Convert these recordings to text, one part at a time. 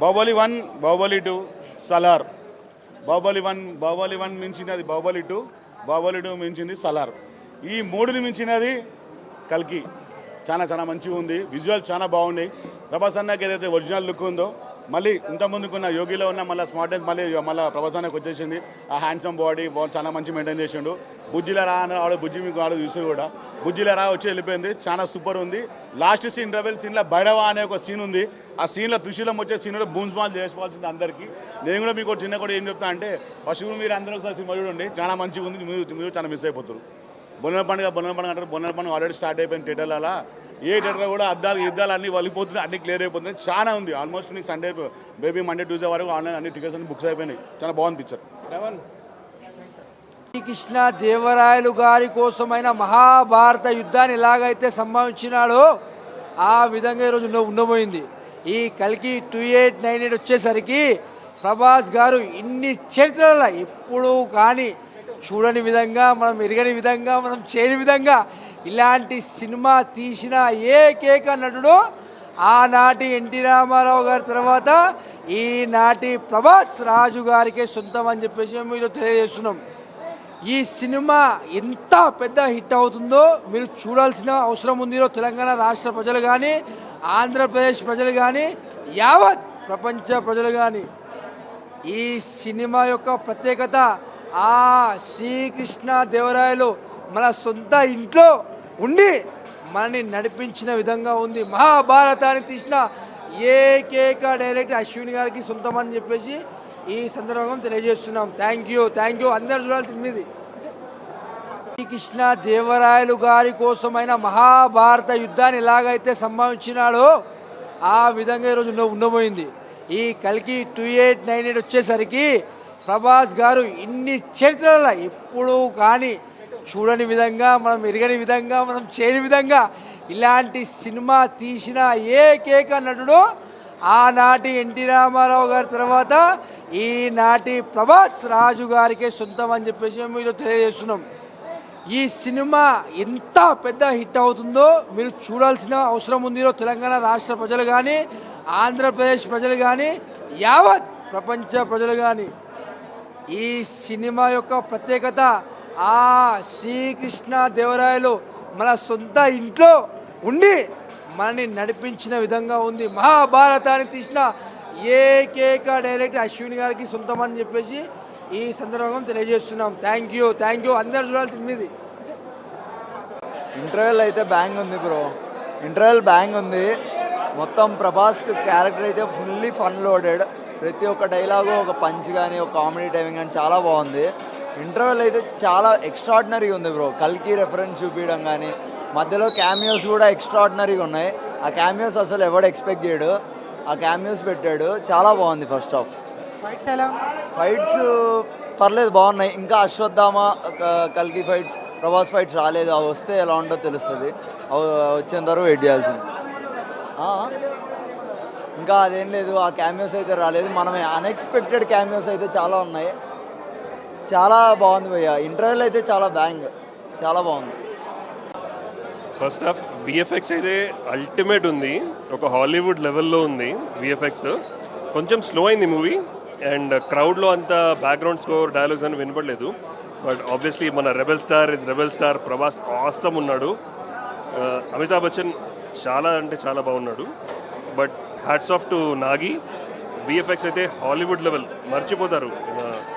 బాహుబలి 1, బాహుబలి 2, సలార్. బాహుబలి 1 మించినది బాహుబలి 2, బాహుబలి 2 మించింది సలార్. ఈ మూడుని మించినది కల్కి. చాలా చాలా మంచిగా ఉంది. విజువల్ చాలా బాగున్నాయి. ప్రభాస్ అన్నకి ఏదైతే ఒరిజినల్ లుక్ ఉందో మళ్ళీ ఇంత ముందుకున్న యోగిలో ఉన్న మళ్ళీ స్మార్ట్నెస్ మళ్ళీ ప్రభాస్ అన్నకి వచ్చేసింది. ఆ హ్యాండ్సమ్ బాడీ చాలా మంచి మెయింటైన్ చేసిండు. బుజ్జిల రా అని ఆవిడ బుజ్జి మీకు ఆవిడ చూసి కూడా బుజ్జిల రా వచ్చి వెళ్ళిపోయింది. చాలా సూపర్ ఉంది. లాస్ట్ సీన్ రెబెల్ సీన్లో భైరవ అనే ఒక సీన్ ఉంది. ఆ సీన్లో దుశీలం వచ్చే సీన్లో బూన్స్ బాల్ చేసుకోవాల్సింది అందరికీ. నేను కూడా మీకు చిన్న కూడా ఏం చెప్తా అంటే ఫస్ట్ మీరు అందరూ ఒకసారి సినిమా చూడండి. చాలా మంచిగా ఉంది. మీరు చాలా మిస్ అయిపోతారు. బొన్నెల పండుగ అంటారు. బొన్నెల పండుగ ఆల్రెడీ స్టార్ట్ అయిపోయింది థియేటర్లలో. ఏ థియేటర్లో కూడా యుద్ధాలు అన్నీ వలిపోతున్నాయి, అన్ని క్లియర్ అయిపోతున్నాయి. చాలా ఉంది. ఆల్మోస్ట్ నీకు సండే మేబీ మండే ట్యూస్డే వరకు ఆన్లైన్ అన్ని టికెట్స్ అన్ని బుక్స్ అయిపోయినాయి. చాలా బాగుంది పిక్చర్. శ్రీకృష్ణ దేవరాయలు గారి కోసమైన మహాభారత యుద్ధాన్ని ఎలాగైతే సంభవించినాడో ఆ విధంగా ఈరోజు ఉండబోయింది. ఈ కల్కి 2898 వచ్చేసరికి ప్రభాస్ గారు ఇన్ని చరిత్రల ఎప్పుడు కానీ చూడని విధంగా, మనం ఎరగని విధంగా, మనం చేయని విధంగా ఇలాంటి సినిమా తీసిన ఏకైక నటుడు ఆనాటి ఎన్టీ రామారావు గారి తర్వాత ఈనాటి ప్రభాస్ రాజు గారికే సొంతం అని చెప్పేసి మేము ఈరోజు తెలియజేస్తున్నాం. ఈ సినిమా ఎంత పెద్ద హిట్ అవుతుందో మీరు చూడాల్సిన అవసరం ఉంది. ఈరోజు తెలంగాణ రాష్ట్ర ప్రజలు కానీ, ఆంధ్రప్రదేశ్ ప్రజలు కానీ, యావత్ ప్రపంచ ప్రజలు కానీ ఈ సినిమా యొక్క ప్రత్యేకత ఆ శ్రీకృష్ణ దేవరాయలు మన సొంత ఇంట్లో ఉండి మనని నడిపించిన విధంగా ఉంది. మహాభారతాన్ని తీసిన ఏకైక డైరెక్టర్ అశ్విని గారికి సొంతం అని చెప్పేసి ఈ సందర్భంగా తెలియజేస్తున్నాం. థ్యాంక్ యూ అందరు చూడాల్సింది. శ్రీకృష్ణ దేవరాయలు గారి కోసమైన మహాభారత యుద్ధాన్ని ఎలాగైతే సంభవించినాడో ఆ విధంగా ఈరోజు ఉండబోయింది. ఈ కల్కి 2898 వచ్చేసరికి ప్రభాస్ గారు ఇన్ని చరిత్రల ఎప్పుడు కానీ చూడని విధంగా, మనం ఎరగని విధంగా, మనం చేయని విధంగా ఇలాంటి సినిమా తీసిన ఏకైక నటుడు ఆనాటి ఎన్టీ రామారావు గారి తర్వాత ఈనాటి ప్రభాస్ రాజు గారికే సొంతం అని చెప్పేసి మేము ఈరోజు తెలియజేస్తున్నాం. ఈ సినిమా ఎంత పెద్ద హిట్ అవుతుందో మీరు చూడాల్సిన అవసరం ఉంది. ఈరోజు తెలంగాణ రాష్ట్ర ప్రజలు కానీ, ఆంధ్రప్రదేశ్ ప్రజలు కానీ, యావత్ ప్రపంచ ప్రజలు కానీ ఈ సినిమా యొక్క ప్రత్యేకత ఆ శ్రీకృష్ణ దేవరాయలు మన సొంత ఇంట్లో ఉండి మనని నడిపించిన విధంగా ఉంది. మహాభారతాన్ని తీసిన ఏకైక డైరెక్టర్ అశ్విని గారికి సొంతం అని చెప్పేసి ఈ సందర్భంగా తెలియజేస్తున్నాం. థ్యాంక్ యూ అందరు చూడాల్సింది. ఇంటర్వెల్ అయితే బ్యాంగ్ ఉంది బ్రో. ఇంటర్వెల్ బ్యాంగ్ ఉంది. మొత్తం ప్రభాస్ క్యారెక్టర్ అయితే ఫుల్లీ ఫన్ లోడెడ్. ప్రతి ఒక్క డైలాగు ఒక పంచ్ కానీ, ఒక కామెడీ టైమింగ్ కానీ చాలా బాగుంది. ఇంటర్వెల్ అయితే చాలా ఎక్స్ట్రాడినరీగా ఉంది బ్రో. కల్కి రెఫరెన్స్ చూపించడం కానీ, మధ్యలో క్యామియోస్ కూడా ఎక్స్ట్రాడినరీగా ఉన్నాయి. ఆ క్యామియోస్ అసలు ఎవడు ఎక్స్పెక్ట్ చేయడు. ఆ క్యామియోస్ పెట్టాడు. చాలా బాగుంది ఫస్ట్ హాఫ్. ఫైట్స్ పర్లేదు, బాగున్నాయి. ఇంకా అశ్వత్థామ కల్కి ఫైట్స్, ప్రభాస్ ఫైట్స్ రాలేదు. అవి వస్తే ఎలా ఉంటుందో తెలుస్తుంది. అవి వచ్చేంత వరకు వెయిట్ చేయాల్సింది. ఇంకా అదేం లేదు, ఆ క్యామియోస్ అయితే రాలేదు. మనమే అన్ఎక్స్పెక్టెడ్ క్యామియోస్ అయితే చాలా ఉన్నాయి. చాలా బాగుంది భయ్య. ఇంటర్వెల్ అయితే చాలా బ్యాంగ్, చాలా బాగుంది. ఫస్ట్ హాఫ్ విఎఫ్ఎక్స్ అయితే అల్టిమేట్ ఉంది. ఒక హాలీవుడ్ లెవెల్లో ఉంది విఎఫ్ఎక్స్. కొంచెం స్లో అయింది మూవీ అండ్ క్రౌడ్లో అంత బ్యాక్గ్రౌండ్ స్కోర్ డైలాగ్స్ అని వినపడలేదు. బట్ ఆబ్వియస్లీ మన రెబెల్ స్టార్ ప్రభాస్ ఆసమ్ ఉన్నాడు. అమితాబ్ బచ్చన్ చాలా అంటే చాలా బాగున్నాడు. But hats off to Nagi. VFX అయితే హాలీవుడ్ లెవెల్, మర్చిపోతారు.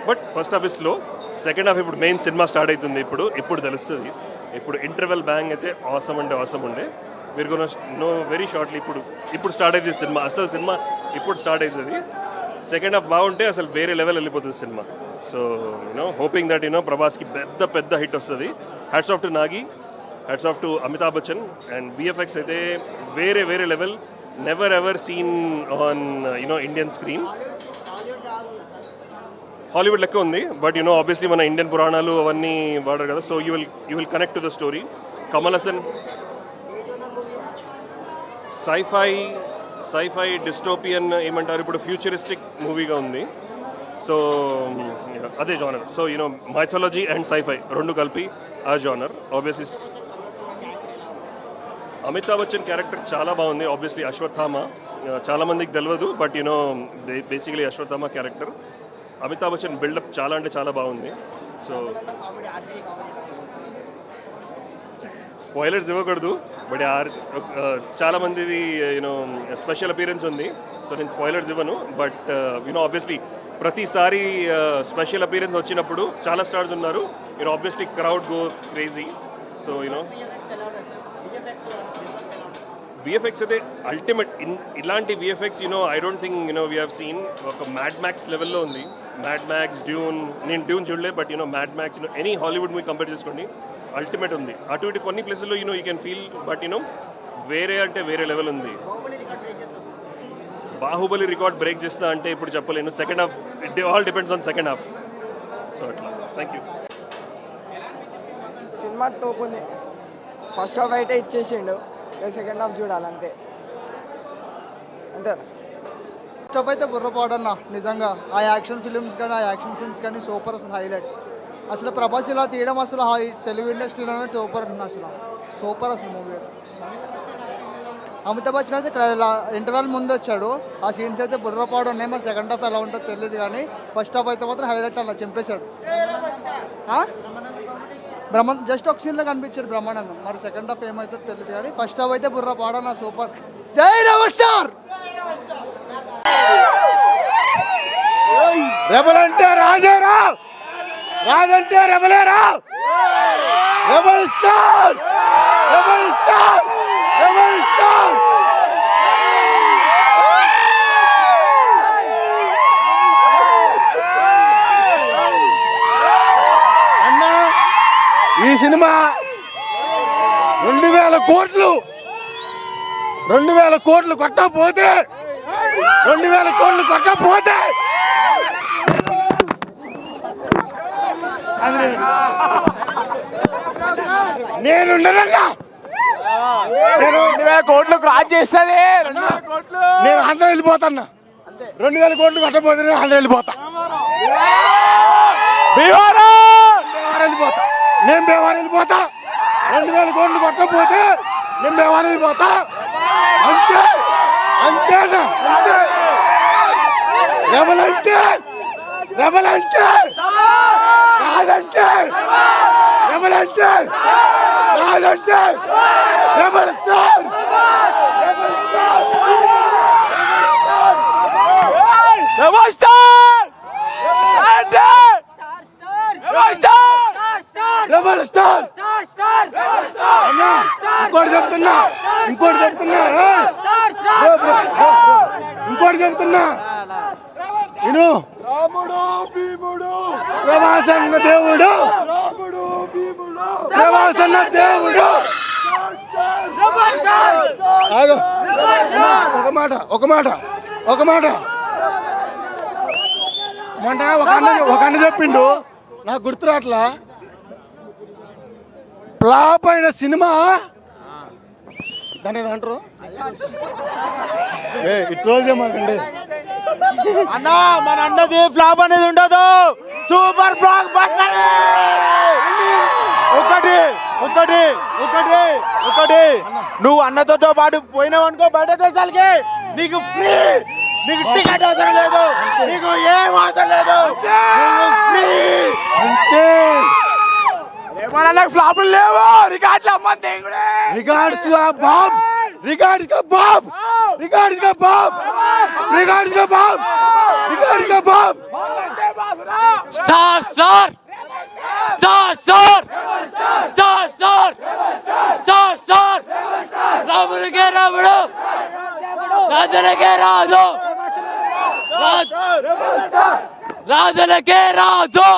But first half is slow. Second half ఇప్పుడు మెయిన్ సినిమా స్టార్ట్ అవుతుంది. ఇప్పుడు తెలుస్తుంది. ఇప్పుడు ఇంటర్వెల్ బ్యాంగ్ అయితే ఆసమ్ ఉండే మీరు కొన నో వెరీ షార్ట్లీ. ఇప్పుడు స్టార్ట్ అవుతుంది సినిమా. అసలు సినిమా ఇప్పుడు స్టార్ట్ అవుతుంది. సెకండ్ హాఫ్ బాగుంటే అసలు వేరే లెవెల్ వెళ్ళిపోతుంది సినిమా. సో హోపింగ్ దట్ ప్రభాస్కి పెద్ద హిట్ వస్తుంది. Hats off to Nagi, hats off to Amitabh Bachchan. And VFX అయితే వేరే level. Never ever seen on Indian screen. Hollywood లెక్క ఉంది. బట్ ఆబ్వియస్లీ మన ఇండియన్ పురాణాలు అవన్నీ వాడారు కదా. So you will connect to the story. Kamal Haasan sci-fi dystopian ఏమంటారు, ఇప్పుడు ఫ్యూచరిస్టిక్ మూవీగా ఉంది. సో అదే genre. So mythology and sci-fi రెండు కలిపి ఆ genre. Obviously Amitabh Bachchan character చాలా బాగుంది. ఆబ్వియస్లీ అశ్వత్థామ చాలా మందికి తెలియదు, but you know basically Ashwatthama character. Amitabh Bachchan buildup చాలా అంటే చాలా బాగుంది. సో స్పాయిలర్స్ ఇవ్వకూడదు, బట్ చాలా మందిది యూనో స్పెషల్ అపీరెన్స్ ఉంది. సో నేను స్పాయిలర్స్ ఇవ్వను, బట్ యూనో ఆబ్వియస్లీ ప్రతిసారి స్పెషల్ అపీరెన్స్ వచ్చినప్పుడు చాలా స్టార్స్ ఉన్నారు. You know obviously crowd go crazy. So you know VFX అయితే అల్టిమేట్. ఇలాంటి VFX you know I don't think you know we have seen. ఒక మ్యాడ్ మ్యాక్స్ లెవెల్లో ఉంది. మ్యాడ్ మ్యాక్స్, డ్యూన్, నేను డ్యూన్ చూడలే, but you know mad max any Hollywood movie compare చేసుకోండి, ultimate ఉంది. అటు ఇటు కొన్ని ప్లేసెస్లో you know you can feel, but you know వేరే అంటే వేరే లెవెల్ ఉంది. బాహుబలి రికార్డ్ బ్రేక్ చేస్తా అంటే ఇప్పుడు చెప్పలేను. Second half it all depends on second half. So అట్లా. Thank you. సినిమా తోపుంది. ఫస్ట్ హాఫ్ అయితే ఇచ్చేసిండు, సెకండ్ హాఫ్ చూడాలంతే అంతే. ఫస్ట్ హాఫ్ అయితే బుర్రపాడన్న నిజంగా. ఆ యాక్షన్ ఫిలిమ్స్ కానీ ఆ యాక్షన్ సీన్స్ కానీ సూపర్, అసలు హైలైట్. అసలు ప్రభాస్ ఇలా తీయడం అసలు తెలుగు ఇండస్ట్రీలోనే సూపర్ ఉంది. అసలు సూపర్ అసలు మూవీ. అమితాబ్ బచ్చన్ అయితే ఇంటర్వెల్ ముందు వచ్చాడు. ఆ సీన్స్ అయితే బుర్రపాడు ఉన్నాయి. మరి సెకండ్ హాఫ్ ఎలా ఉంటుందో తెలియదు, కానీ ఫస్ట్ హాఫ్ అయితే మాత్రం హైలైట్ అలా చింపేశాడు. జస్ట్ ఒక సీన్లో కనిపించాడు బ్రహ్మానందం. మరి సెకండ్ హాఫ్ ఏమైతే తెలియదు, కానీ ఫస్ట్ హాఫ్ అయితే బుర్రపాడన్న సూపర్. జై రెబల్ స్టార్. రెబల్ అంటే రాజేరా, రాజంటే రెబలేరా. Rebel star, rebel star, rebel star. అన్నా ఈ సినిమా 2000 కోట్లు కొట్టకపోతే 2000 కోట్లు కొట్టకపోతే నేను కోట్లు క్రాస్ చేస్తుంది. నేను ఆంధ్ర వెళ్ళిపోతాన్నా. 2000 కోట్లు కొట్టకపోతే నేను ఆంధ్ర వెళ్ళిపోతా. వెళ్ళిపోతా, నేను బీహార్ వెళ్ళిపోతా. 2000 కోట్లు కొట్టకపోతే నేను బీహార్ వెళ్ళిపోతా. అంతే, అంతేనా? అంతే. రెబల్ అంటే రాదంటే రెబల్ అంటే రాదంటే rebel star, rebel star, rebel star, rebel star. అన్నా ఇంకోటి చెప్తున్నా విను. ప్రభాసన్న దేవుడు, ప్రభాసన్న దేవుడు. ఒక మాట మొన్న ఒక అన్న చెప్పిండు, నాకు గుర్తురాట్లా. ఫ్లాప్ అయిన సినిమా దాని అంటారు ఇట్రోజే మాకండి అన్నా. మన అన్నది ఫ్లాప్ అనేది ఉండదు, సూపర్ బ్లాక్ బస్టర్. ఒకటి నువ్వు అన్నతో పాటు పోయినావు అనుకో బయట దేశాలకి, నీకు ఫ్రీ, నీకు టికెట్ అవసరం లేదు, నీకు ఏం అవసరం లేదు, ఫ్రీ అంతే. ఫ్లాపులు లేవు, రికార్డులు అమ్మంతే. రికార్డ్స్ బాబ్, రికార్డ్స్ కా బాబ్, రికార్డ్స్ కా బాబ్, రికార్డ్స్ కా బాబ్, రికార్డ్స్ కా బాబ్. Star star star star star star star star. రాముడికే రాముడు, రాజులకే రాజు, రాజులకే రాజు.